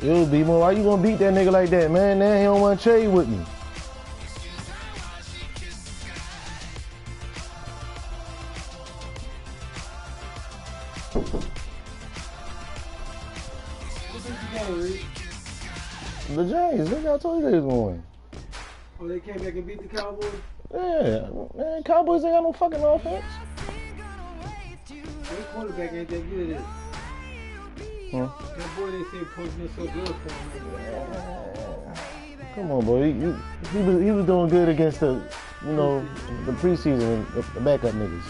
Yo, B-Mo, why you gonna beat that nigga like that, man? Now he don't want to trade with me. The Giants, nigga, I told you they was gonna win. Oh, they came back and beat the Cowboys? Yeah, man, Cowboys ain't got no fucking offense. Their quarterback ain't that good, is it? Huh? That boy they say coaching is so good for him. Come on, boy. He was doing good against the, you know, the preseason, the backup niggas.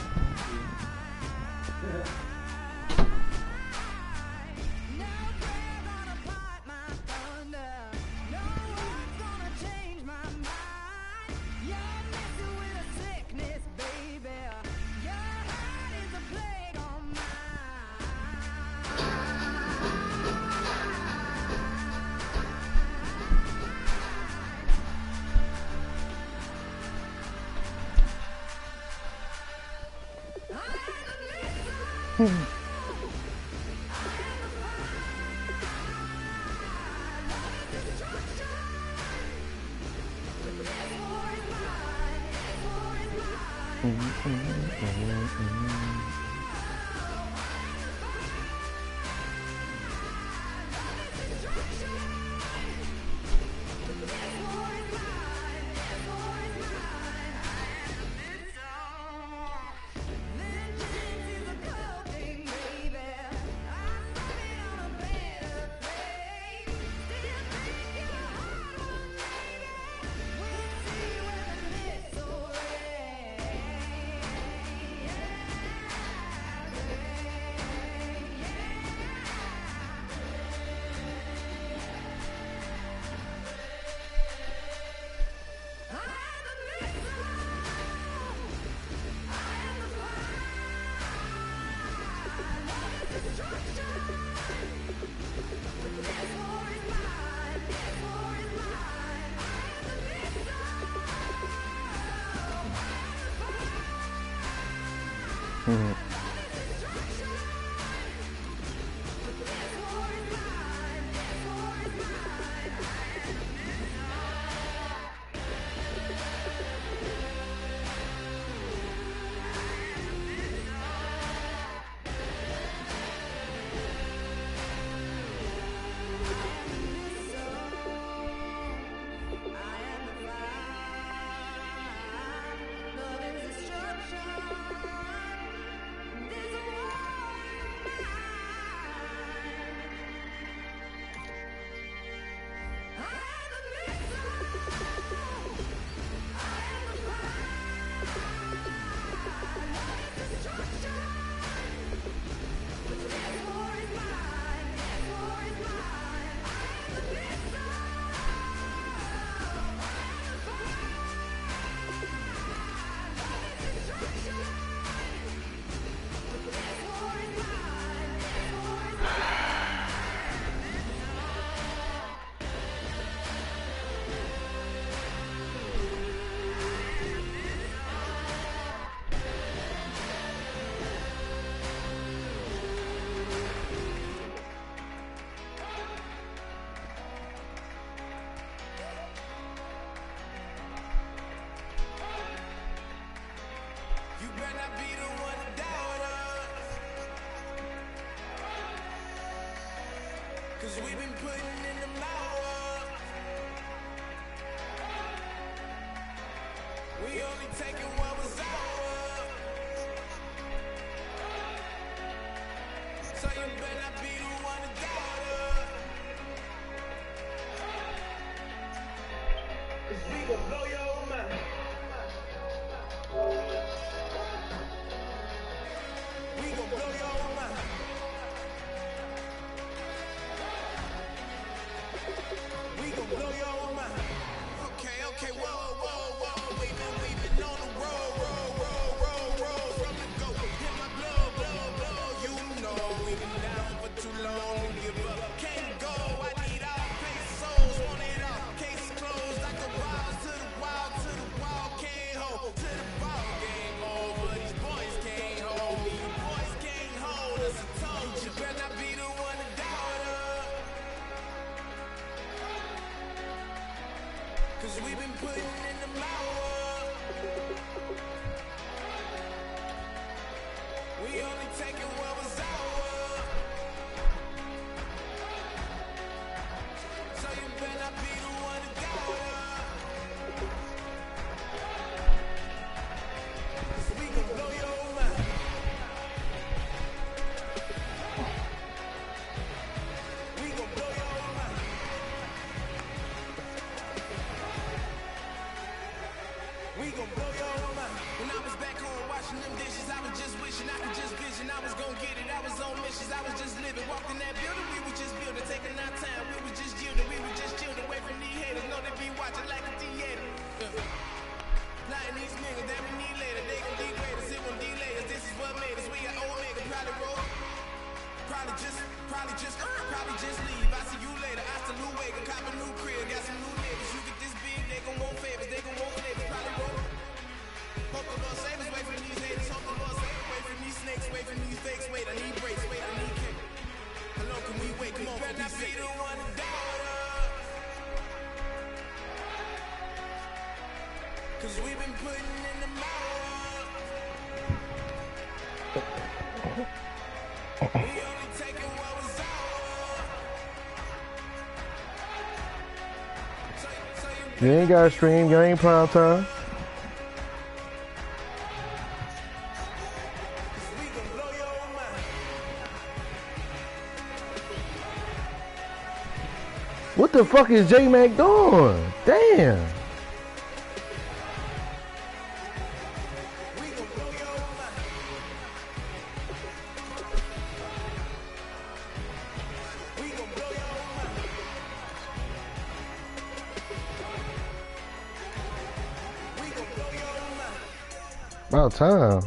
We gon' blow your mind. When I was back home washing them dishes, I was just wishing I could just vision. I was gon' get it. I was on missions. I was just living. Walked in that building. We was just building. Taking our time. We was just yielding. We was just chilled away from these haters. Know they be watching like a theater. Plotting these niggas that we need later. They gon' degrade us. It won't delay us. This is what made us. We got Omega. Probably roll. Probably just leave. I see you later. I salute Wake. Cop a new crib. Got some new niggas. You get this big. They gon' want favors. They gon' want flavors. Probably roll. Hope the Lord save us away from these haters. Hope the Lord save us away from these snakes, away from these fakes. Wait, I need breaks. Wait, I need cake. How long can we wait? Come on, better not be the one to doubt us. Cause we've been putting in the mouth. We only taking what was ours. You ain't got to stream. You ain't prime time. What the fuck is J-Mac doing? Damn. About time.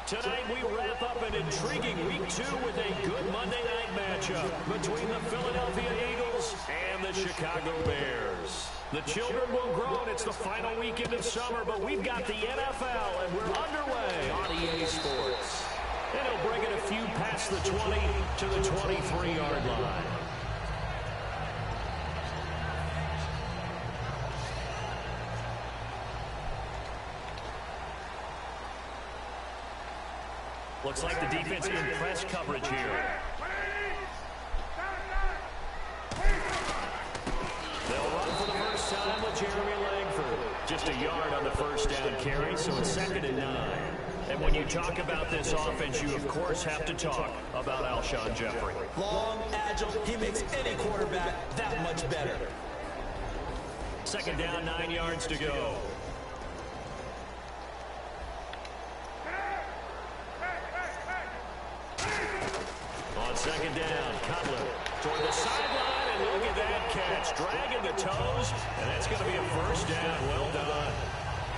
Tonight we wrap up an intriguing Week 2 with a good Monday night matchup between the Philadelphia Eagles and the Chicago Bears. The children will grow, and it's the final weekend of summer, but we've got the NFL, and we're underway on EA Sports. And it'll bring it a few past the 20 to the 23-yard line. Looks like the defense in press coverage here. They'll run for the first time with Jeremy Langford. Just a yard on the first down carry, so it's 2nd and 9. And when you talk about this offense, you of course have to talk about Alshon Jeffrey. Long, agile, he makes any quarterback that much better. 2nd down, 9 yards to go. On 2nd down, Cutler toward the sideline, and look at that catch. Dragging the toes, and that's going to be a first down. Well done.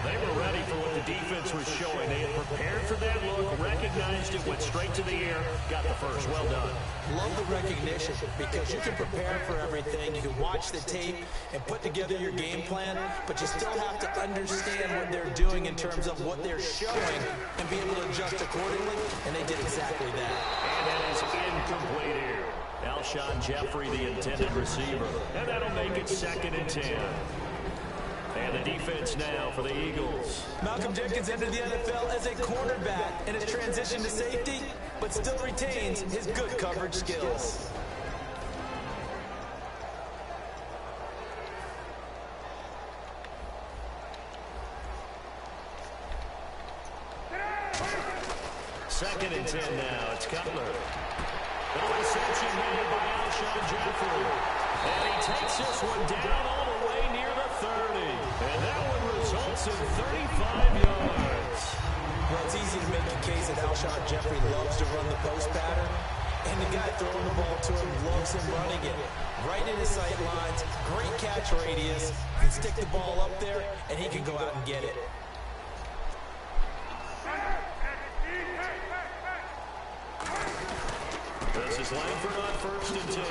They were ready for what the defense was showing. They had prepared for that look, recognized it, went straight to the air, got the first. Well done. Love the recognition because you can prepare for everything. You can watch the tape and put together your game plan, but you still have to understand what they're doing in terms of what they're showing and be able to adjust accordingly, and they did exactly that. And that is incomplete here. Alshon Jeffrey, the intended receiver. And that'll make it 2nd and 10. And the defense now for the Eagles. Malcolm Jenkins entered the NFL as a cornerback and has transitioned to safety, but still retains his good coverage skills. Second and 10 now. It's Cutler. The reception made by Alshon Jeffrey. And he takes this one down all the way near the 30. impressive 35 yards. Well, it's easy to make the case that Alshon Jeffrey loves to run the post pattern, and the guy throwing the ball to him loves him running it. Right in his sight lines, great catch radius. He can stick the ball up there, and he can go out and get it. This is Langford on 1st and 10.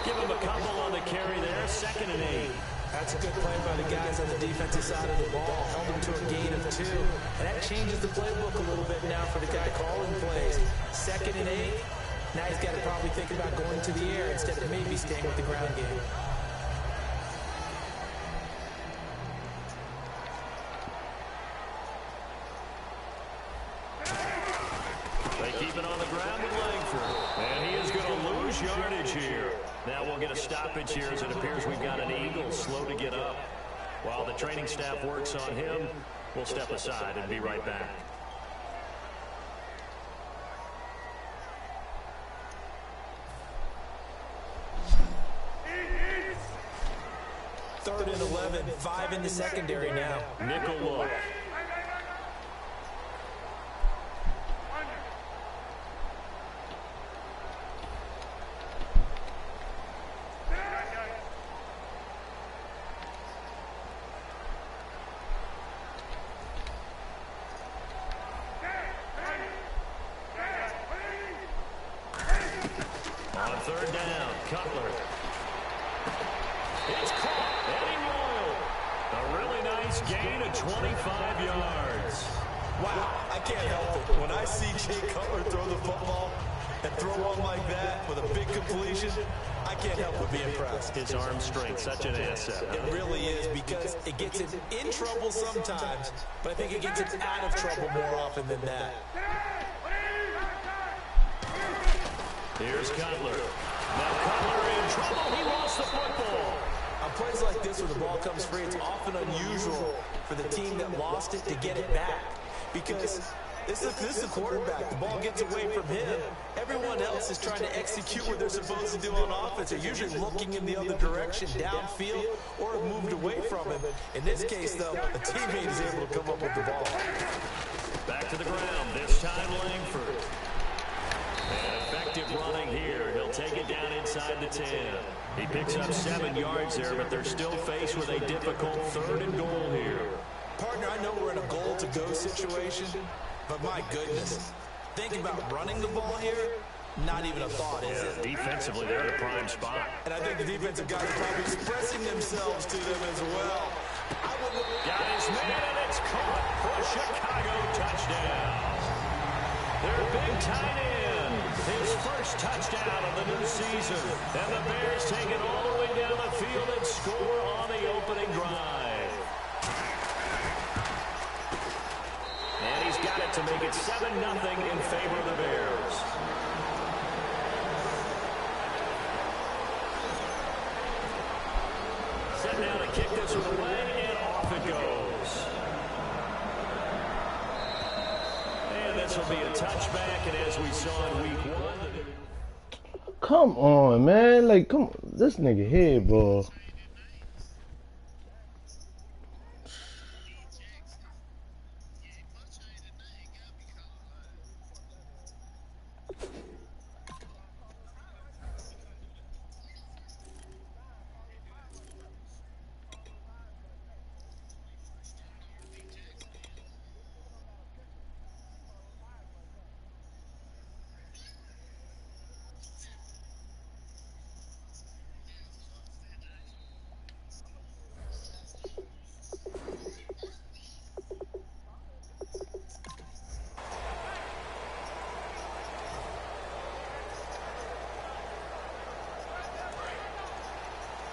Give him a couple on the carry there, 2nd and 8. That's a good play by the guys on the defensive side of the ball. Held him to a gain of 2. And that changes the playbook a little bit now for the guy calling plays. 2nd and 8. Now he's got to probably think about going to the air instead of maybe staying with the ground game. They keep it on the ground with Langford. And he is going to lose yardage here. Now we'll get a stoppage here as it appears we've got an Eagle slow to get up. While the training staff works on him, we'll step aside and be right back. Third and 11, 5 in the secondary now. Nickel look. On 3rd down, Cutler. It's caught. Eddie Royal. A really nice gain of 25 yards. Wow, I can't help it. When I see Jay Cutler throw the football and throw one like that with a big completion, I can't help but be impressed. His arm strength, such an asset. It really is, because it gets him in trouble sometimes, but I think it gets him out of trouble more often than that. Here's Cutler. Now Cutler in trouble. He lost the football. On plays like this where the ball comes free, it's often unusual for the team that lost it to get it back, because this is the quarterback. The ball gets away from him. Everyone else is trying to execute what they're supposed to do on offense. They're usually looking in the other direction, downfield, or have moved away from him. In this case, though, a teammate is able to come up with the ball. Back to the ground. This time Langford. And effective running here. He'll take it down inside the 10. He picks up 7 yards there, but they're still faced with a difficult 3rd and goal here. Partner, I know we're in a goal-to-go situation, but my goodness, thinking about running the ball here, not even a thought, is it? Defensively, they're in a prime spot. And I think the defensive guys are probably expressing themselves to them as well. Got his man, and it's caught for a Chicago touchdown. Their big tight end, his first touchdown of the new season. And the Bears take it all the way down the field and score on the opening drive. And he's got it to make it 7-0 in favor of the Bears. Set now to kick this one away, and off it goes. And this will be a touchback, and as we saw in week 1... Come on, man. Like, come on. This nigga here, bro.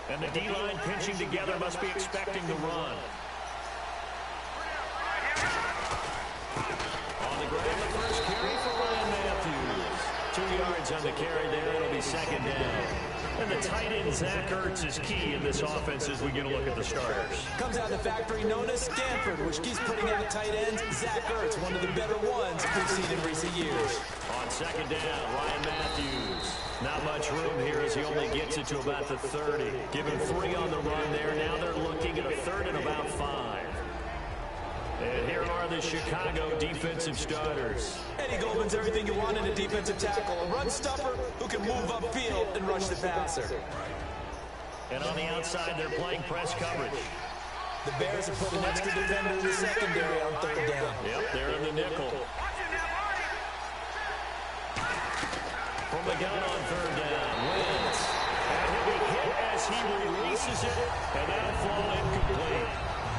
And the D-line pinching together must be expecting the run. On the ground, the first carry for Ryan Matthews. 2 yards on the carry there. It'll be 2nd down. And the tight end, Zach Ertz, is key in this offense as we get a look at the starters. Comes out of the factory known as Stanford, which keeps putting out tight ends. Zach Ertz, one of the better ones we've seen in recent years. On 2nd down, Ryan Matthews. Not much room here as he only gets it to about the 30. Give him 3 on the run there. Now they're looking at a 3rd and about 5. And here are the Chicago defensive starters. Eddie Goldman's everything you want in a defensive tackle. A run stopper who can move upfield and rush the passer. And on the outside, they're playing press coverage. The Bears have put an extra defender in the secondary on third down. Yep, they're in the nickel. From the gun on third down, Wentz. And he'll be hit as he releases it, and that'll fall incomplete.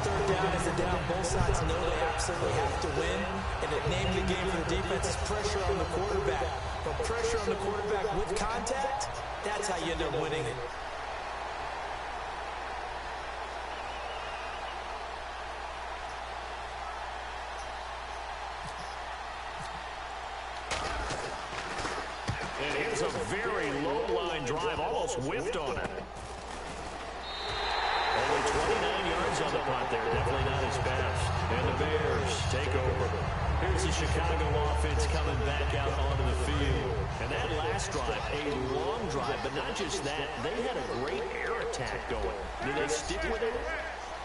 Third down is a down. Both sides know they absolutely have to win, and it named the game for the defense is pressure on the quarterback. But pressure on the quarterback with contact, that's how you end up winning it. And here's a very low-line drive, almost whiffed on it. Only 29 yards on the punt there, definitely not his best. And the Bears take over. Here's the Chicago offense coming back out onto the field. And that last drive, a long drive, but not just that, they had a great air attack going. Did they stick with it?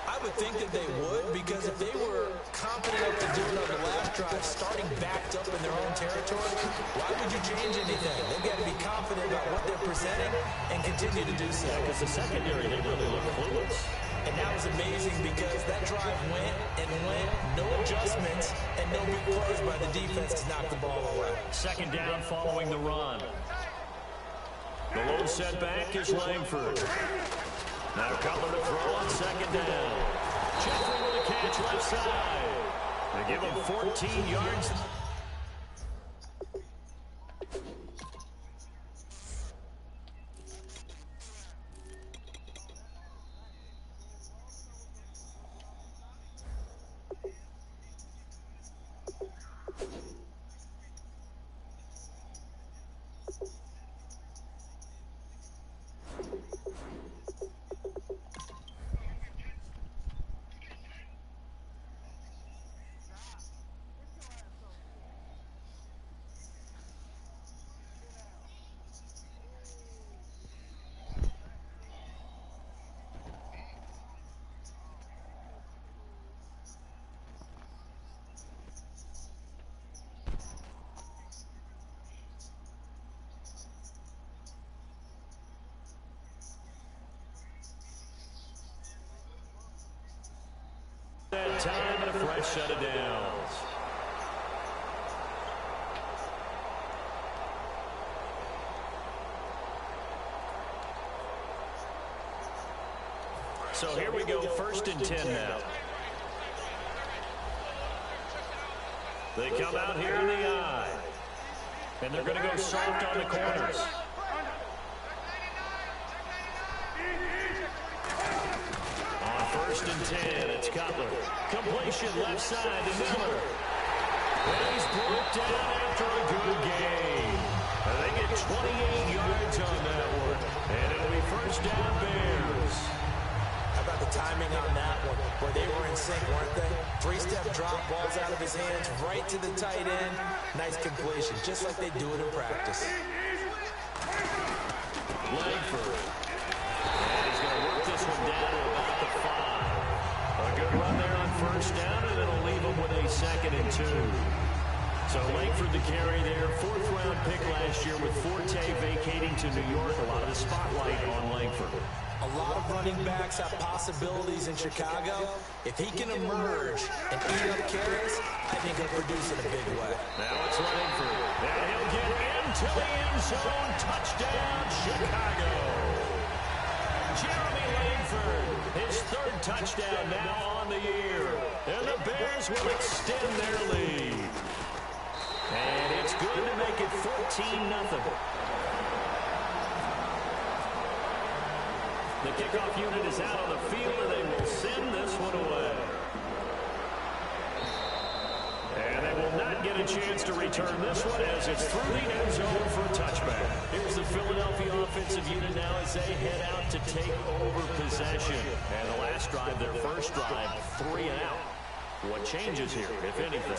I would think that they would, because if they were confident enough to do it on the last drive, starting backed up in their own territory, why would you change anything? They've got to be confident about what they're presenting and continue to do so. Yeah, because the secondary, they really look clueless. And that was amazing because that drive went and went, no adjustments, and no big plays by the defense to knock the ball away. Second down following the run. The low setback is Langford. Now Cutler to throw on second down. Jeffrey with a catch left side. They give him 14 yards. That time and a fresh set of downs. So here we go, 1st and 10 now. They come out here in the I. And they're going to go soft on the corners. On 1st and 10, it's Cutler. Completion left side to Miller. And he's brought down after a good game. They get 28 yards on that one. And it'll be 1st down Bears. How about the timing on that one, where they were in sync, weren't they? 3-step drop, balls out of his hands, right to the tight end. Nice completion, just like they do it in practice. Langford. And he's going to work this one down to about the 5. A good run there on 1st down, and it'll leave him with a 2nd and 2. So Langford the carry there, 4th-round pick last year with Forte vacating to New York. A lot of the spotlight on Langford. A lot of running backs have possibilities in Chicago. If he can emerge and eat up carries, I think he'll produce in a big way. Now it's Langford. And he'll get into the end zone. Touchdown, Chicago. Jeremy Langford, his 3rd touchdown now on the year. And the Bears will extend their lead. And it's good to make it 14-0. The kickoff unit is out on the field, and they will send this one away. And they will not get a chance to return this one as it's through the end zone for a touchback. Here's the Philadelphia offensive unit now as they head out to take over possession. And the last drive, their 1st drive, 3 and out. What changes here, if anything?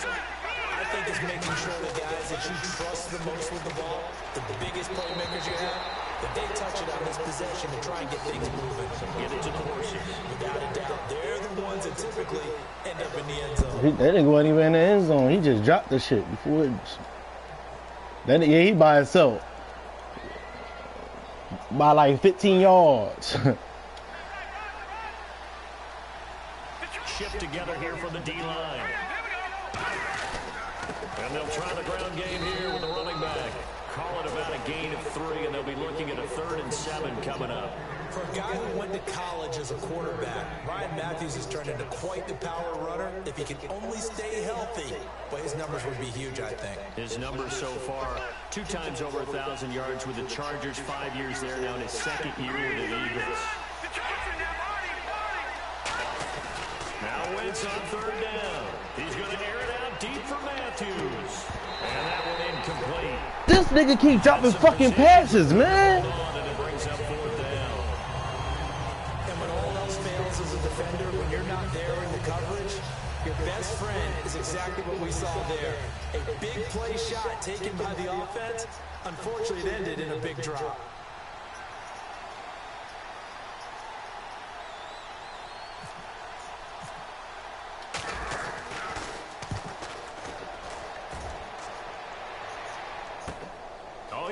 I think it's making sure the guys that you trust the most with the ball, the biggest playmakers you have, that they touch it on this possession and try and get things moving. Get it to the horses. Without a doubt, they're the ones that would typically end up in the end zone. That nigga wasn't even in the end zone. He just dropped the shit before it. Yeah, he by himself. By like 15 yards. Shift together here for the D-line. And they'll try the ground game here with the running back. Call it about a gain of 3, and they'll be looking at a 3rd and 7 coming up. For a guy who went to college as a quarterback, Ryan Matthews has turned into quite the power runner if he can only stay healthy. But his numbers would be huge, I think. His numbers so far, 2 times over 1,000 yards with the Chargers, 5 years there now in his 2nd year with the Eagles. Now Wentz on 3rd down. He's going to air it out deep for Matthews. And that one incomplete. This nigga keep dropping fucking passes, man. And it brings up 4th down. And when all else fails as a defender, when you're not there in the coverage, your best friend is exactly what we saw there. A big play shot taken by the offense. Unfortunately, it ended in a big drop.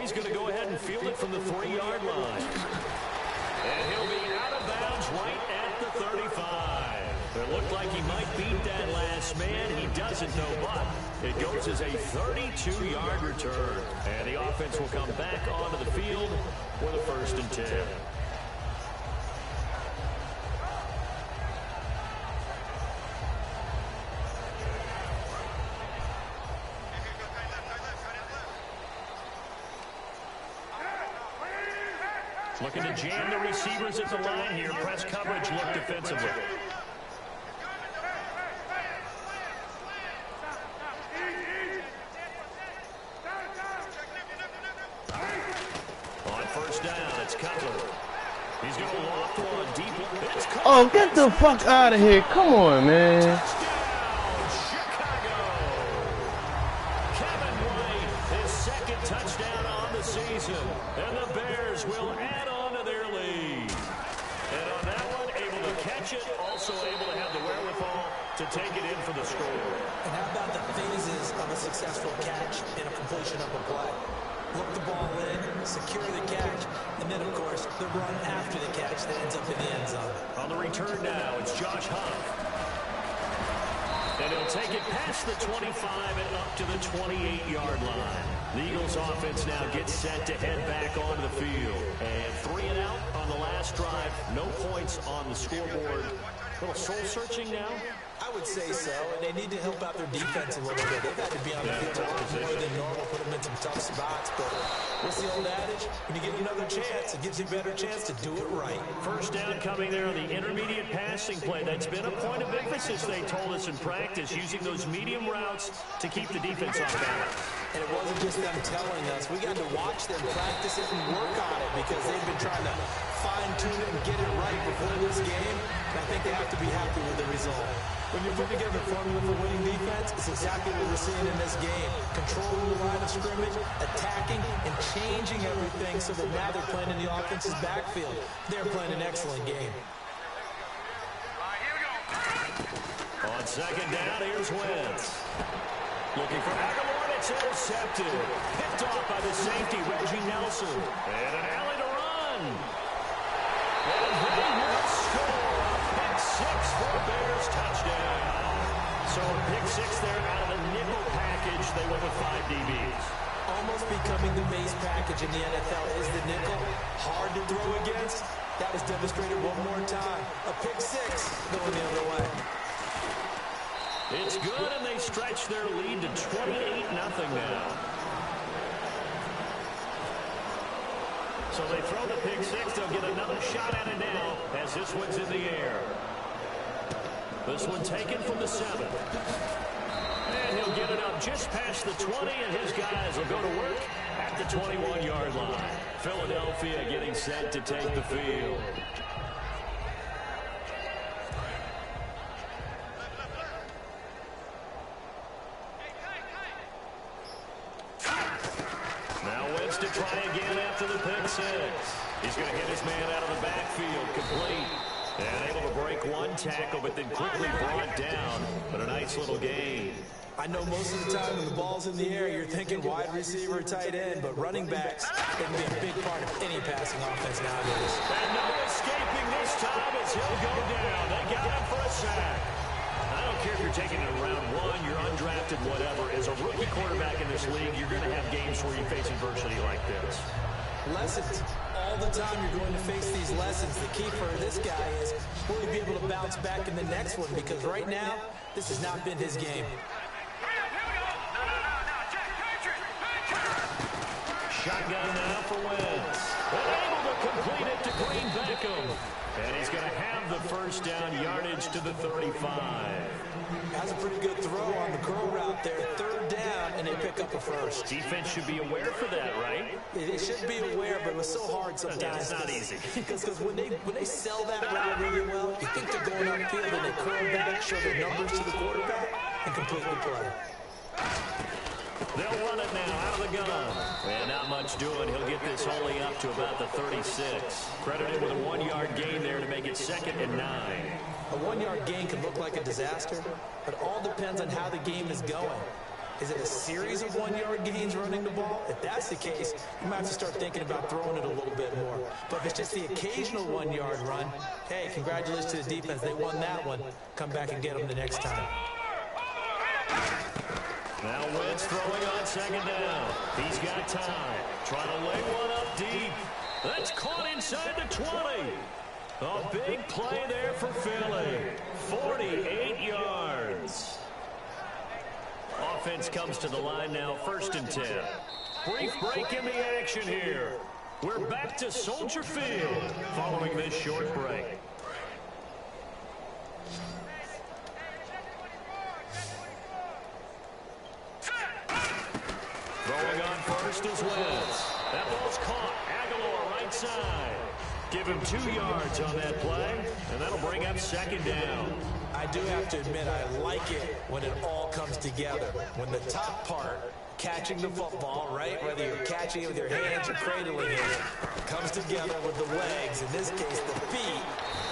He's going to go ahead and field it from the 3-yard line. And he'll be out of bounds right at the 35. It looked like he might beat that last man. He doesn't, though, but it goes as a 32-yard return. And the offense will come back onto the field with a 1st and 10. Looking to jam the receivers at the line here. Press coverage look defensively. On 1st down, it's Cutler. He's going to loft one deep. It's Cutler. Oh, get the fuck out of here. Come on, man. Touchdown on the season, and the Bears will add on to their lead. And on that one, able to catch it, also able to have the wherewithal to take it in for the score. And how about the phases of a successful catch and a completion of a play? Look the ball in, secure the catch, and then, of course, the run after the catch that ends up in the end zone. On the return now, it's Josh Huff. And he'll take it past the 25 and up to the 28-yard line. The Eagles offense now gets set to head back onto the field. And 3 and out on the last drive. No points on the scoreboard. A little soul-searching now? I would say so, and they need to help out their defense a little bit. They've had to be on the field a lot more than normal, put them in some tough spots. But what's the old adage? When you get another chance, it gives you a better chance to do it right. 1st down coming there on the intermediate passing play. That's been a point of emphasis, they told us in practice, using those medium routes to keep the defense off balance. And it wasn't just them telling us. We got to watch them practice it and work on it because they've been trying to fine-tune it and get it right before this game. And I think they have to be happy with the result. When you put together a formula for winning defense, it's exactly what we're seeing in this game. Controlling the line of scrimmage, attacking, and changing everything so that now they're playing in the offense's backfield. They're playing an excellent game. On 2nd down, here's Wentz. Looking for Aguilar, it's intercepted. Picked off by the safety, Reggie Nelson. And an alley to run. And they will score. Pick 6 for a Bears touchdown. So a pick 6 there out of the nickel package. They went with 5 DBs. Almost becoming the base package in the NFL is the nickel. Hard to throw against. That was demonstrated one more time. A pick 6 going the other way. It's good, and they stretch their lead to 28-0 now. So they throw the pick 6. They'll get another shot at it now as this one's in the air. This one taken from the 7. And he'll get it up just past the 20, and his guys will go to work at the 21-yard line. Philadelphia getting set to take the field. To try again after the pick 6. He's going to hit his man out of the backfield. Complete. And able to break one tackle, but then quickly brought down. But a nice little gain. I know most of the time when the ball's in the air, you're thinking wide receiver, tight end, but running backs can be a big part of any passing offense nowadays. And no escaping this time as he'll go down. They got him for a sack. I don't care if you're taking it in round one, you're undrafted, whatever. As a rookie quarterback in this league, you're going to have games where you face adversity like this. Lessons. All the time you're going to face these lessons. The key for this guy is will he be able to bounce back in the next one? Because right now, this has not been his game. Shotgun now for Wentz. Able to complete it to Green Beckham. And he's going to have the first down, yardage to the 35. Has a pretty good throw on the curl route there. Third down, and they pick up a first. Defense should be aware for that, right? They should be aware, but it was so hard sometimes. Yeah, it's not easy. Because when they sell that route really well, you think they're going upfield, and they curl back, show their numbers to the quarterback, and complete the play. They'll run it now out of the gun. And not much doing. He'll get this only up to about the 36. Credited with a 1-yard gain there to make it 2nd and 9. A 1-yard gain can look like a disaster, but it all depends on how the game is going. Is it a series of 1-yard gains running the ball? If that's the case, you might have to start thinking about throwing it a little bit more. But if it's just the occasional 1-yard run, hey, congratulations to the defense. They won that one. Come back and get them the next time. Now Wentz throwing on 2nd down. He's got time. Trying to lay one up deep. That's caught inside the 20. A big play there for Philly. 48 yards. Offense comes to the line now, 1st and 10. Brief break in the action here. We're back to Soldier Field following this short break. Throwing on first is Wentz. That ball's caught. Aguilar right side. Give him 2 yards on that play, and that'll bring up 2nd down. I do have to admit, I like it when it all comes together. When the top part, catching the football, right, whether you're catching it with your hands or cradling it, comes together with the legs, in this case the feet,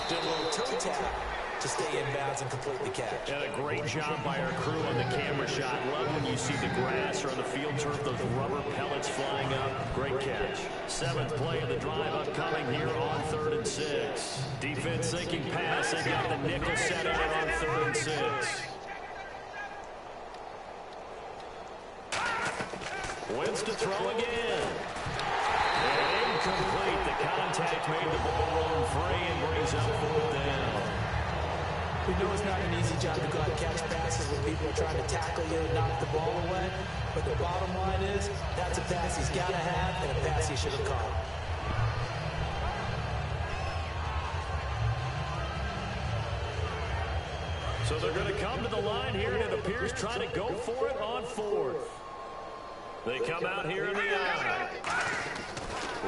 do a little toe tap to stay in bounds and complete the catch. And a great job by our crew on the camera shot. Love when you see the grass or on the field turf, those rubber pellets flying up. Great catch. 7th play of the drive upcoming here on 3rd and 6. Defense thinking pass. They got the nickel set out on 3rd and 6. Wentz to throw again. And incomplete. The contact made the ball run free and brings up 4th down. We know it's not an easy job to go out and catch passes when people are trying to tackle you and knock the ball away. But the bottom line is, that's a pass he's got to have and a pass he should have caught. So they're going to come to the line here, and it appears trying to go for it on 4th. They come out here in the eye.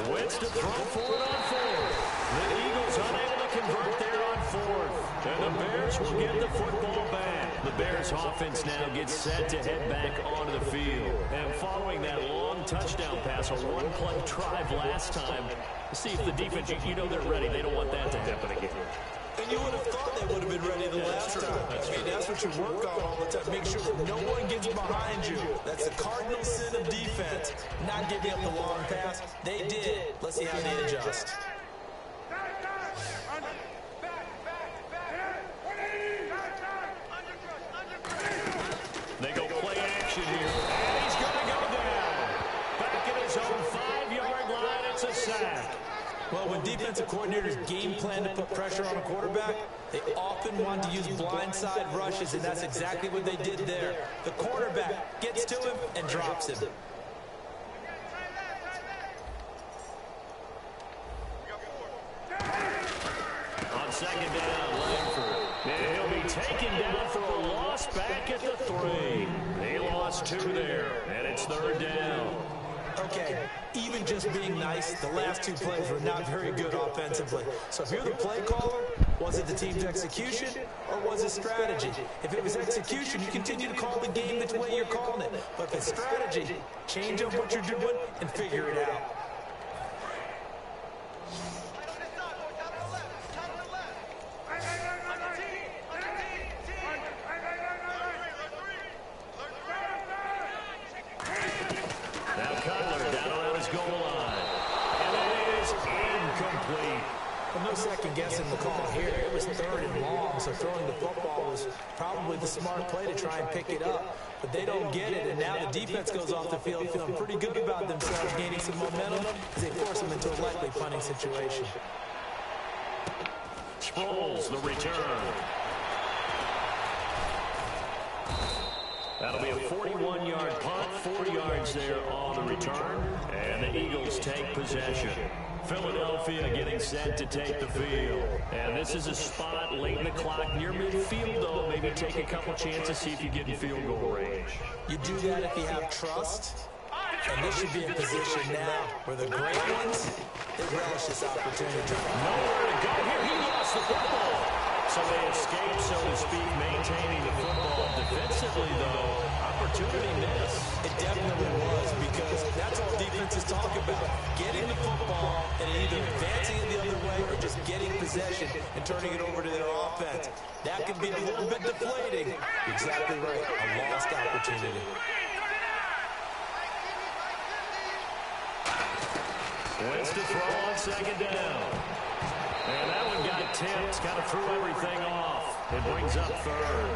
Wentz to throw for it on 4th. The Eagles unable to convert there on 4th. And the Bears will get the football back. The Bears offense now gets set to head back onto the field. And following that long touchdown pass, a one-play drive last time, see if the defense, you know they're ready. They don't want that to happen again. And you would have thought they would have been ready the last time. I mean, that's what you work on all the time. Make sure that no one gets behind you. That's the cardinal sin of defense, not giving up the long pass. They did. Let's see how they adjust. They go play action here. And he's going to go down. Back at his own 5-yard line. It's a sack. Well, when defensive coordinators game plan to put pressure on a quarterback, they often want to use blindside rushes, and that's exactly what they did there. The quarterback gets to him and drops him. On 2nd down, Langford. And he'll be taken down for a loss back at the 3. They lost 2 there, and it's 3rd down. Okay, even just being nice, the last 2 plays were not very good offensively. So if you're the play caller, was it the team's execution or was it strategy? If it was execution, you continue to call the game the way you're calling it. But if it's strategy, change up what you're doing and figure it out. goal line. And it is incomplete. Well, no second guessing the call here. It was 3rd and long, so throwing the football was probably the smart play to try and pick it up. But they don't get it, and now the defense goes off the field feeling pretty good about themselves, gaining some momentum as they force them into a likely punting situation. Sproles, the return. That'll be a 41-yard punt, 4 yards there on the return, and the Eagles take possession. Philadelphia getting set to take the field. And this is a spot late in the clock near midfield, though. Maybe take a couple chances, see if you get in field goal range. You do that if you have trust. And this should be a position now where the great ones, they relish this opportunity. Nowhere to go here. He lost the football. So they escape, so to speak, maintaining the football. Defensively, though, opportunity miss. It definitely was, because that's all defenses talk about. Getting the football and either advancing it the other way or just getting possession and turning it over to their offense. That can be a little bit deflating. Exactly right. A lost opportunity. Wins to throw on 2nd down. And that one got tipped, kind of threw everything off. It brings up 3rd.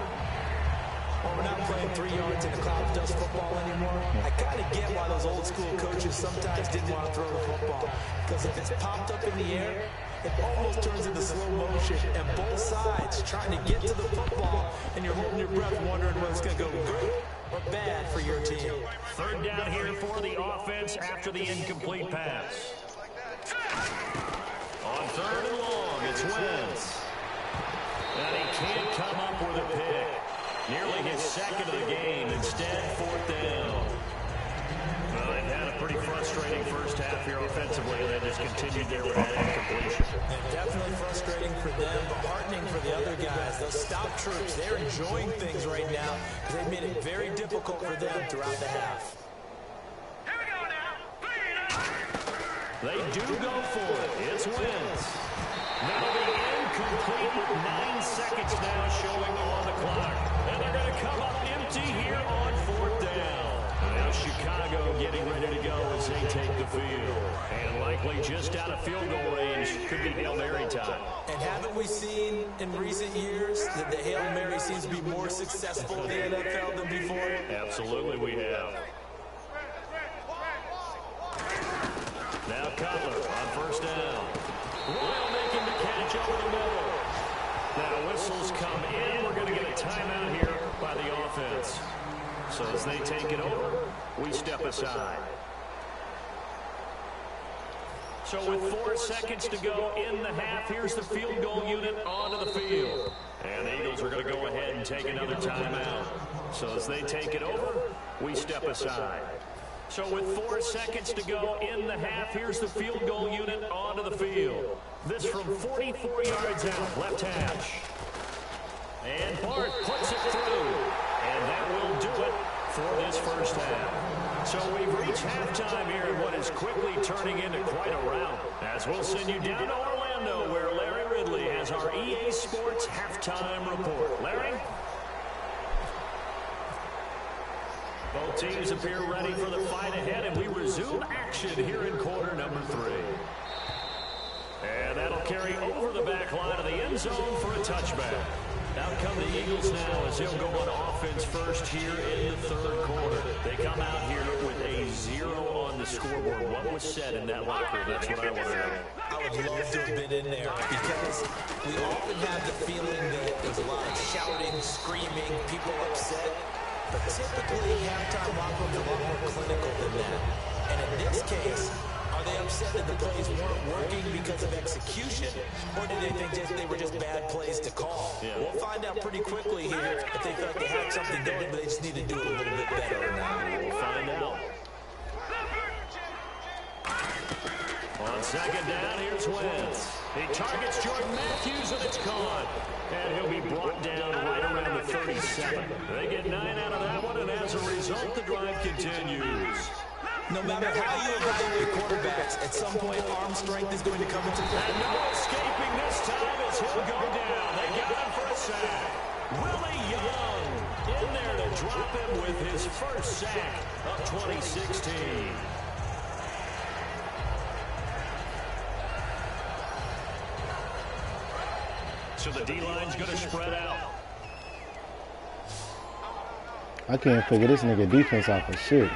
Well, we're not playing 3 yards in the cloud dust football anymore. I kind of get why those old school coaches sometimes didn't want to throw the football. Because if it's popped up in the air, it almost turns into slow motion. And both sides trying to get to the football, and you're holding your breath wondering whether it's going to go good or bad for your team. 3rd down here for the offense after the incomplete pass. On 3rd and long, it's Wentz. And he can't come up with a pick. Nearly his 2nd of the game. Instead, 4th down. Well, they've had a pretty frustrating first half here offensively, and they just continued their with that incompletion. And definitely frustrating for them, but heartening for the other guys. Those stop troops, they're enjoying things right now because they've made it very difficult for them throughout the half. They do go for it. It's Wentz. That'll be incomplete with 9 seconds now showing on the clock. And they're going to come up empty here on 4th down. Now Chicago getting ready to go as they take the field. And likely just out of field goal range. Could be Hail Mary time. And haven't we seen in recent years that the Hail Mary seems to be more successful in the NFL than before? Absolutely we have. Now Cutler on 1st down. Royal making the catch over the middle. Now whistles come in. We're going to get a timeout here by the offense. So as they take it over, we step aside. So with 4 seconds to go in the half, here's the field goal unit onto the field. And the Eagles are going to go ahead and take another timeout. So as they take it over, we step aside. So with 4 seconds to go in the half, here's the field goal unit onto the field. This from 44 yards out, left hash. And Bart puts it through. And that will do it for this first half. So we've reached halftime here in what is quickly turning into quite a rout. As we'll send you down to Orlando, where Larry Ridley has our EA Sports halftime report. Larry? Both teams appear ready for the fight ahead, and we resume action here in quarter number 3. And that'll carry over the back line of the end zone for a touchback. Out come the Eagles now as they'll go on offense first here in the 3rd quarter. They come out here with a 0 on the scoreboard. What was said in that locker room? That's what I want to know. I would love to have been in there because we often have the feeling that there's a lot of shouting, screaming, people upset. But typically, halftime locker rooms are a lot more clinical than that. And in this case, are they upset that the plays weren't working because of execution, or did they think they were just bad plays to call? Yeah. We'll find out pretty quickly here if they felt they had something going, but they just need to do it a little bit better or not. We'll find out. On 2nd down, here's Wentz. He targets Jordan Matthews, and it's caught. And he'll be brought down right around the 37. They get 9 out of that one, and as a result, the drive continues. No matter how you evaluate quarterbacks, at some point, arm strength is going to come into play. And no escaping this time as he'll go down. They got him for a sack. Willie Young in there to drop him with his first sack of 2016. D-line's going to spread out. I can't figure this nigga defense out for shit.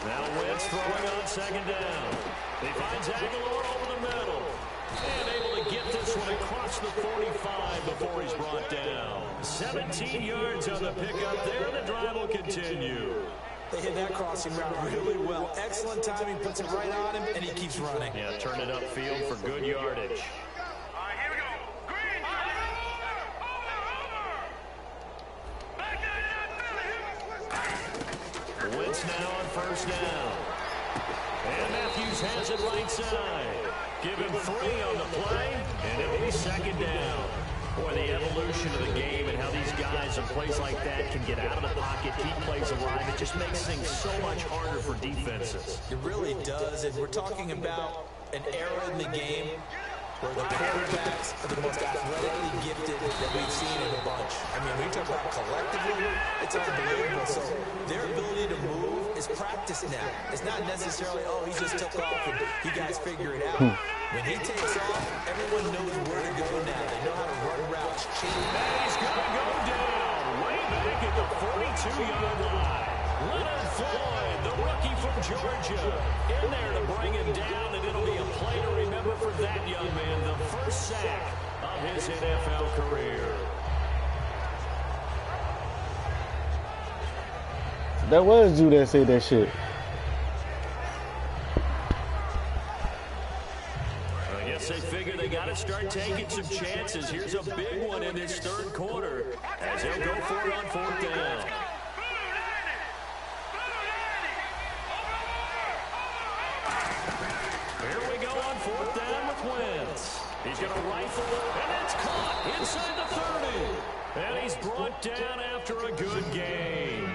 Now Wentz throwing on second down. He finds Aguilar over the middle. And able to get this one across the 45 before he's brought down. 17 yards on the pickup there. The drive will continue. They hit that crossing route really well. Excellent timing, puts it right on him, and he keeps running. Yeah, turn it upfield for good yardage. Wentz now on first down. And Matthews has it right side. Give him 3 on the play, and it'll be second down. Boy, the evolution of the game and how these guys in plays like that can get out of the pocket, keep plays alive, it just makes things so much harder for defenses. It really does, and we're talking about an era in the game where the quarterbacks are the most athletically gifted that we've seen in a bunch. I mean, we talk about collectively, it's unbelievable. So their ability to move is practiced now. It's not necessarily, oh, he just took off and you guys figure it out. When he takes off, everyone knows where to go now. They know how to run routes, change. And he's going to go down way back at the 42-yard line. Leonard Floyd, the rookie from Georgia, in there to bring him down, and it'll be a play to remember for that young man, the first sack of his NFL career. That was you that said that shit. I guess they figure they got to start taking some chances. Here's a big one in this third quarter as he'll go for it on fourth down. Here we go on fourth down with Wentz. He's going to rifle, and it's caught inside the 30. And he's brought down after a good game.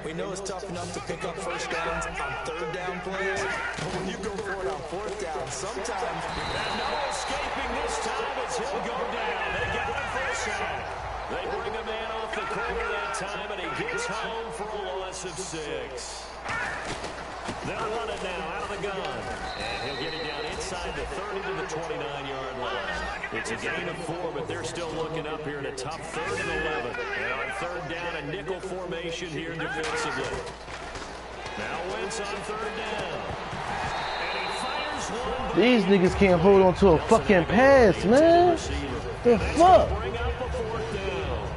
We know it's tough enough to pick up first downs on third down plays, but when you go for it on fourth down, sometimes... And no escaping this time as he'll go down. They get him for a sack. They bring a man off the corner that time, and he gets home for a loss of 6. They'll run it now out of the gun. And he'll get it down inside the 30 to the 29-yard line. It's a gain of 4, but they're still looking up here in a tough 3rd and 11. And on third down, a nickel formation here defensively. Now Wentz on third down. And he fires one. These niggas can't hold on to a fucking pass, man. The fuck? Bring up a fourth down.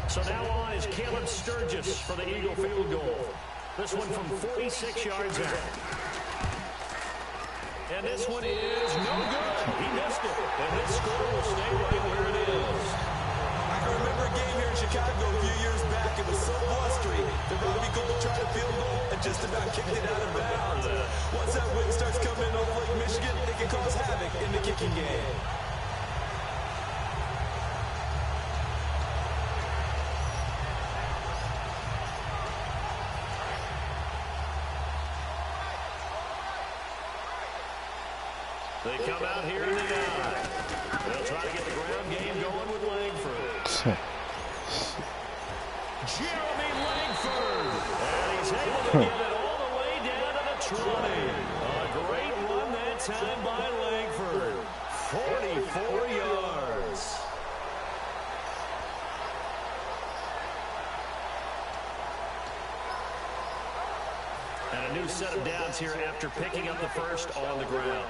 So now on is Caleb Sturgis for the Eagle field goal. This one from 46 yards out. And this one is no good. He missed it. And this score will stay right where it is. I can remember a game here in Chicago a few years back. It was so blustery that Robbie Gould tried a field goal and just about kicked it out of bounds. Once that wind starts coming off Lake Michigan, it can cause havoc in the kicking game. They come out here in the eye. They'll try to get the ground game going with Langford. Jeremy Langford. And he's able to get it all the way down to the 20. A great run that time by Langford. 44 yards. And a new set of downs here after picking up the first on the ground.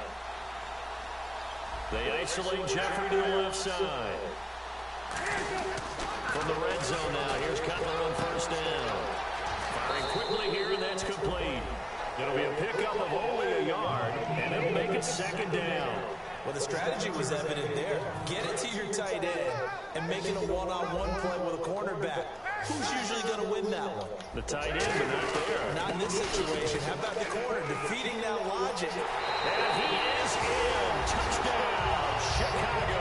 They isolate Jeffrey to the left side. From the red zone now, here's Cutler on first down. Firing quickly here, and that's complete. It'll be a pickup of only a yard, and it'll make it second down. Well, the strategy was evident there. Get it to your tight end and make it a one-on-one play with a cornerback. Who's usually going to win that one? The tight end, but not there. Not in this situation. How about the corner defeating that logic? And he is in. Touchdown, Chicago.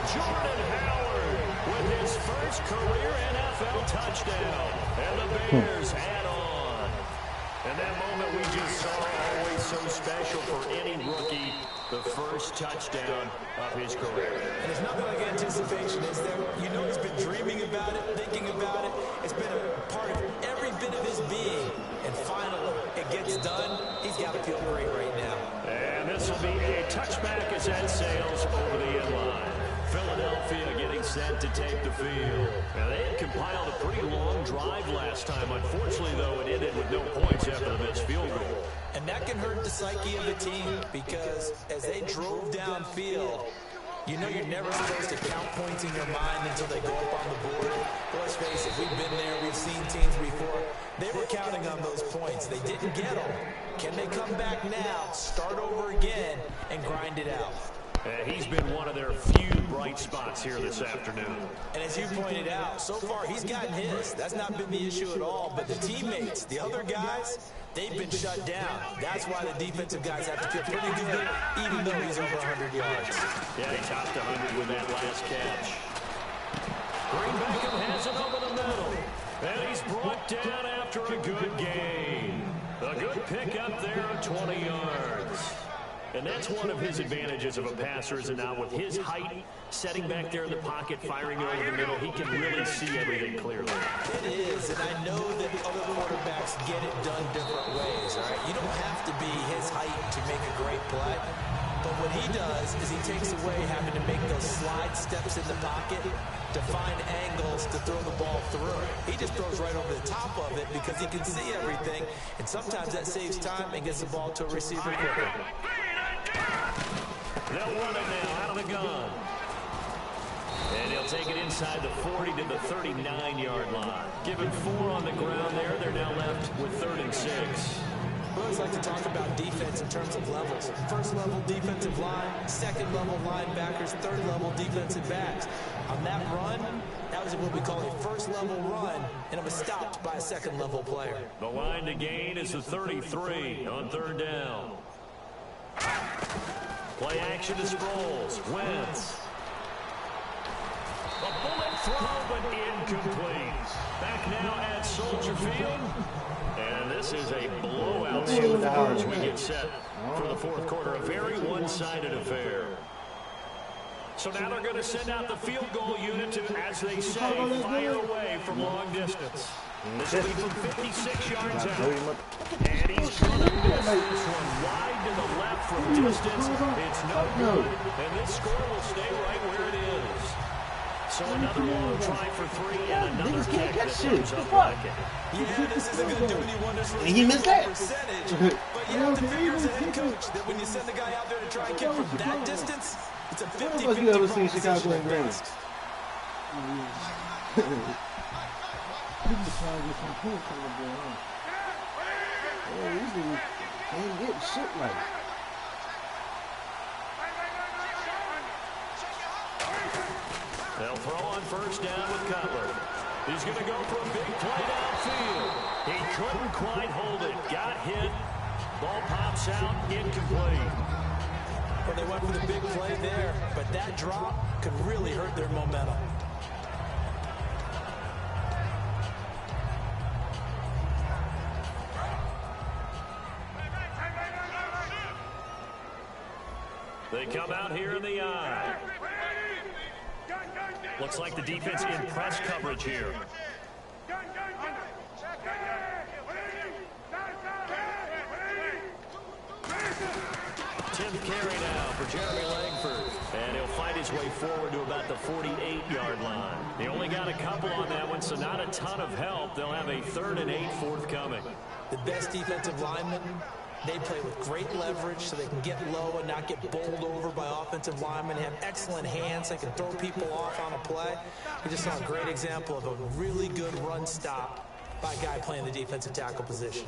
Jordan Howard with his first career NFL touchdown. And the Bears add on. And that moment we just saw always so special for any rookie, the first touchdown of his career. And there's nothing like anticipation, is there? You know he's been dreaming about it, thinking about it. It's been a part of every bit of his being. And finally, it gets done. He's got to feel great right now. And this will be a touchback as that sails over the end line. Philadelphia getting set to take the field. Now, they had compiled a pretty long drive last time. Unfortunately, though, it ended with no points after the missed field goal. And that can hurt the psyche of the team because as they drove downfield, you know you're never supposed to count points in your mind until they go up on the board. But let's face it, we've been there, we've seen teams before. They were counting on those points. They didn't get them. Can they come back now, start over again, and grind it out? He's been one of their few bright spots here this afternoon. And as you pointed out, so far he's gotten his. That's not been the issue at all. But the teammates, the other guys, they've been shut down. That's why the defensive guys have to feel pretty good, even though he's over 100 yards. Yeah, he topped 100 with that last catch. Green Beckham has it over the middle. And he's brought down after a good gain. A good pickup there at 20 yards. And that's one of his advantages of a passer, is now with his height, setting back there in the pocket, firing over the middle, he can really see everything clearly. It is, and I know that other quarterbacks get it done different ways, all right? You don't have to be his height to make a great play. But what he does is he takes away having to make those slide steps in the pocket to find angles to throw the ball through. He just throws right over the top of it because he can see everything, and sometimes that saves time and gets the ball to a receiver quicker. They'll run it now out of the gun. And he'll take it inside the 40 to the 39-yard line. Given 4 on the ground there, they're now left with 3rd and 6. We always like to talk about defense in terms of levels. First level defensive line, second level linebackers, third level defensive backs. On that run, that was what we call a first level run, and it was stopped by a second level player. The line to gain is the 33 on 3rd down. Play action to Sproles. Wentz. A bullet throw, but incomplete. Back now at Soldier Field. And this is a blowout so far as we get set for the 4th quarter. A very one-sided affair. So now they're going to send out the field goal unit to, as they say, fire away from long distance. This will be from 56 yards out. And he's going to miss this one wide to the left from distance. It's no good. And this score will stay right where it is. So another long try for 3 and another kick that comes up like it. Yeah, this isn't going to do any wonders for he missed that. Percentage. But you have to figure as a head coach that when you send the guy out there to try and kick from that distance, it's a 50-50 you ever seen Chicago in green? People trying to get some pool color going on. Yeah, usually they ain't getting shit right. They'll throw on 1st down with Cutler. He's going to go for a big play downfield. He couldn't quite hold it. Got hit. Ball pops out. Incomplete. Well, they went for the big play there, but that drop could really hurt their momentum. They come out here in the eye. Looks like the defense in press coverage here. Tim Carey now for Jeremy Langford. And he'll fight his way forward to about the 48-yard line. They only got a couple on that one, so not a ton of help. They'll have a 3rd and 8 forthcoming. The best defensive linemen, they play with great leverage so they can get low and not get bowled over by offensive linemen. They have excellent hands. They can throw people off on a play. We just saw a great example of a really good run stop by a guy playing the defensive tackle position.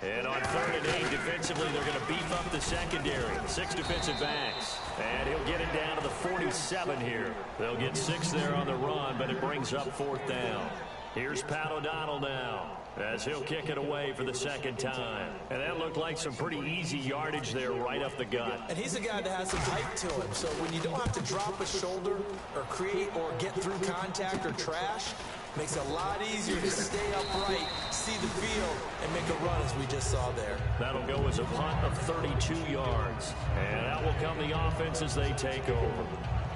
And on 3rd and 8, defensively, they're going to beef up the secondary. 6 defensive backs. And he'll get it down to the 47 here. They'll get 6 there on the run, but it brings up 4th down. Here's Pat O'Donnell now, as he'll kick it away for the 2nd time. And that looked like some pretty easy yardage there right up the gut. And he's a guy that has some height to him. So when you don't have to drop a shoulder or create or get through contact or trash, Makes it a lot easier to stay upright, see the field, and make a run as we just saw there. That'll go as a punt of 32 yards. And out will come the offense as they take over.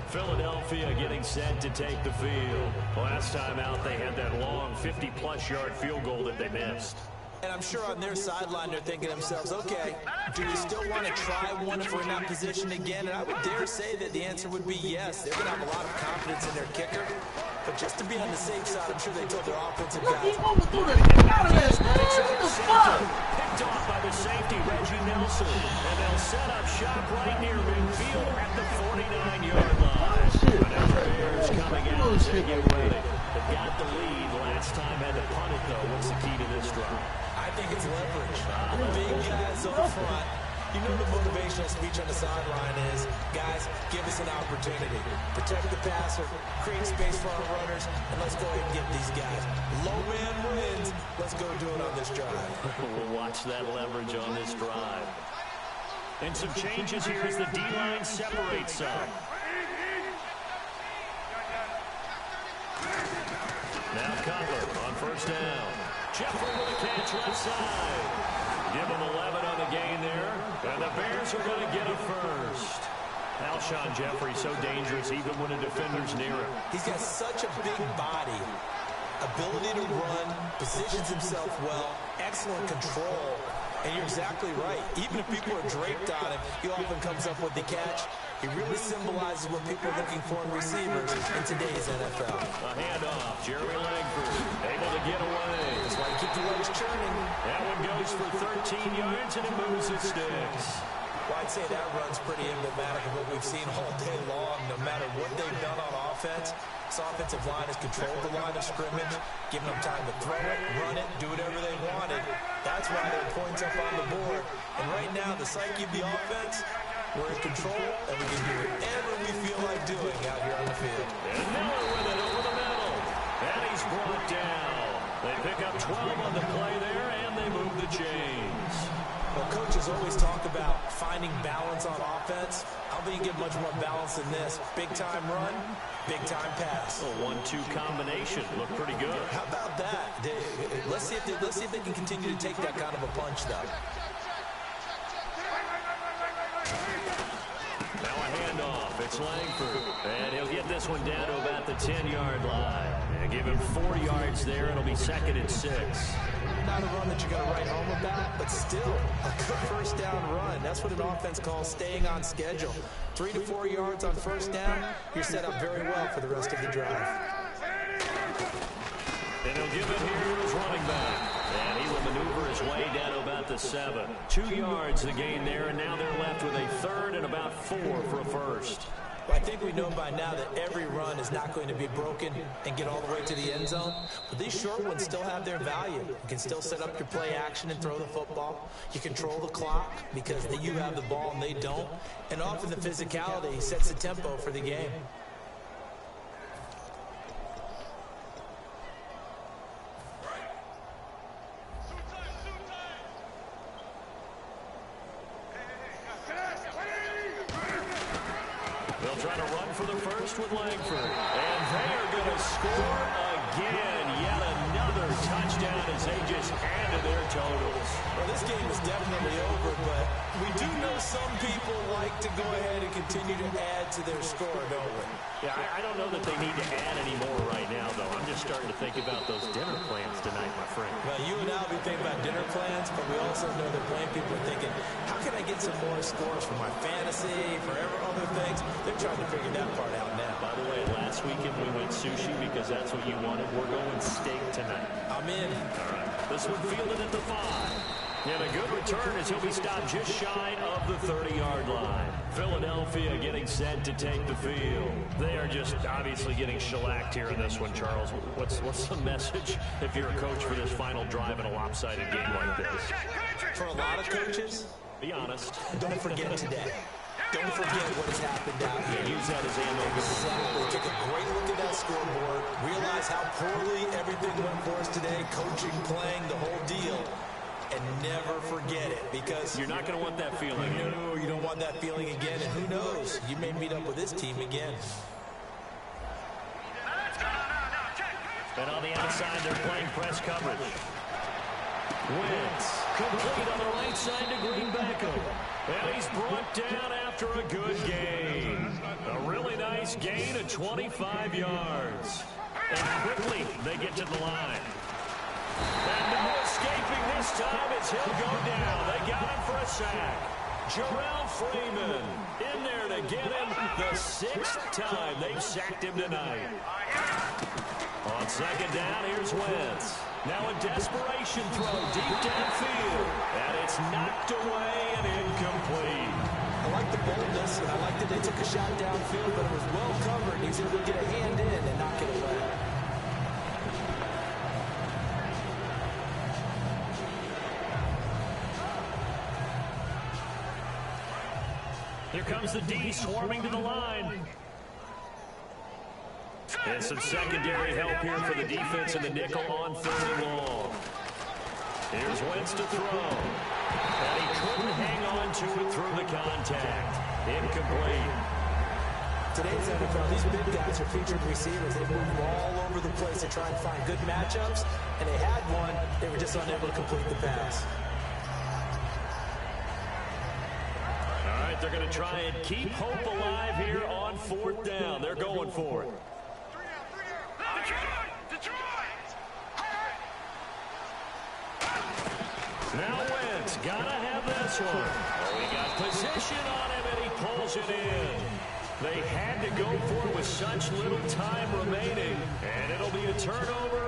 Philadelphia getting set to take the field. Last time out, they had that long 50-plus yard field goal that they missed. And I'm sure on their sideline, they're thinking to themselves, okay, do we still want to try one if we're in that position again? And I would dare say that the answer would be yes. They're going to have a lot of confidence in their kicker. But just to be on the safe side, I'm sure they told their offensive guys. Picked off by the safety, Reggie Nelson. And they'll set up shop right near midfield at the 49-yard line. But now the Bears coming out as they get ready. They've got the lead. Last time had to punt it, though. What's the key to this drive? I think it's leverage. Big guys up front. You know the motivational speech on the sideline is, guys, give us an opportunity. Protect the passer, create space for our runners, and let's go ahead and get these guys. Low man wins. Let's go do it on this drive. We'll watch that leverage on this drive. And some changes here as the D-line separates some. Now Cutler on first down. Jeffrey with a catch left side. Give him 11 on the gain there. And the Bears are going to get a first. Alshon Jeffrey so dangerous even when a defender's near him. He's got such a big body. Ability to run, positions himself well, excellent control. And you're exactly right. Even if people are draped on him, he often comes up with the catch. He really symbolizes what people are looking for in receivers in today's NFL. A handoff. Jeremy Langford able to get away. That's why you keep the legs churning. That one goes for 13 yards and it moves the sticks. Well, I'd say that run's pretty emblematic of what we've seen all day long. No matter what they've done on offense, this offensive line has controlled the line of scrimmage, giving them time to throw it, run it, do whatever they wanted. That's why they're points up on the board. And right now, the psyche of the offense, we're in control, and we can do whatever we feel like doing out here on the field. And Miller with it over the middle. And he's brought down. They pick up 12 on the play there, and they move the chains. Well, coaches always talk about finding balance on offense. I don't think you get much more balance than this. Big-time run, big-time pass. A 1-2 combination. Looked pretty good. How about that? Let's see if they can continue to take that kind of a punch, though. Now a handoff. It's Langford. And he'll get this one down to about the 10-yard line. And give him 4 yards there. It'll be 2nd and 6. Not a run that you're going to write home about, but still a good first down run. That's what an offense calls staying on schedule. 3 to 4 yards on first down, you're set up very well for the rest of the drive. And he'll give it here to his running back. And he will maneuver his way down to about the 7. 2 yards the gain there, and now they're left with a 3rd and about 4 for a first. Well, I think we know by now that every run is not going to be broken and get all the way to the end zone. But these short ones still have their value. You can still set up your play action and throw the football. You control the clock because you have the ball and they don't. And often the physicality sets the tempo for the game. They'll try to run for the first with Langford. And they are going to score again. Yet another touchdown as they just add to their totals. Well, this game is definitely over, but we do know some people like to go ahead and continue to add to their score, don't we? Yeah, I don't know that they need to add any more right now, though. I'm just starting to think about those dinner plans tonight, my friend. Well, you and I will be thinking about dinner plans, but we also know that plenty of people are thinking, how can I get some more scores for my fantasy, for other things? They're trying to figure that part out now. By the way, last weekend we went sushi because that's what you wanted. We're going steak tonight. I'm in. All right. This one fielded at the 5. And a good return as he'll be stopped just shy of the 30-yard line. Philadelphia getting set to take the field. They are just obviously getting shellacked here in this one, Charles. What's the message if you're a coach for this final drive in a lopsided game like this? For a lot of coaches, be honest. Don't forget today. Don't forget what has happened out here. Use that as ammo. Exactly. Take a great look at that scoreboard. Realize how poorly everything went for us today. Coaching, playing, the whole deal. And never forget it, because you're not going to want that feeling. No, you don't want that feeling again. And who knows? You may meet up with this team again. And on the outside, they're playing press coverage. Wentz, complete on the right side to Green Beckham. And he's brought down after a good gain. A really nice gain of 25 yards. And quickly, they get to the line. And no escaping this time as he'll go down. They got him for a sack. Jarrell Freeman in there to get him the 6th time they've sacked him tonight. On second down, here's Wentz. Now a desperation throw deep downfield. And it's knocked away and incomplete. I like the boldness, and I like that they took a shot downfield, but it was well covered. He's able to get a hand in and knock it away. Here comes the D swarming to the line. And some secondary help here for the defense in the nickel on 3rd and long. Here's Wentz to throw. And he couldn't hang on to it through the contact. Incomplete. Today's NFL, these big guys are featured receivers. They move all over the place to try and find good matchups. And they had one. They were just unable to complete the pass. All right, they're going to try and keep hope alive here on 4th down. They're going for it. Now Wentz, gotta have this one. Oh, he got position on him, and he pulls it in. They had to go for it with such little time remaining, and it'll be a turnover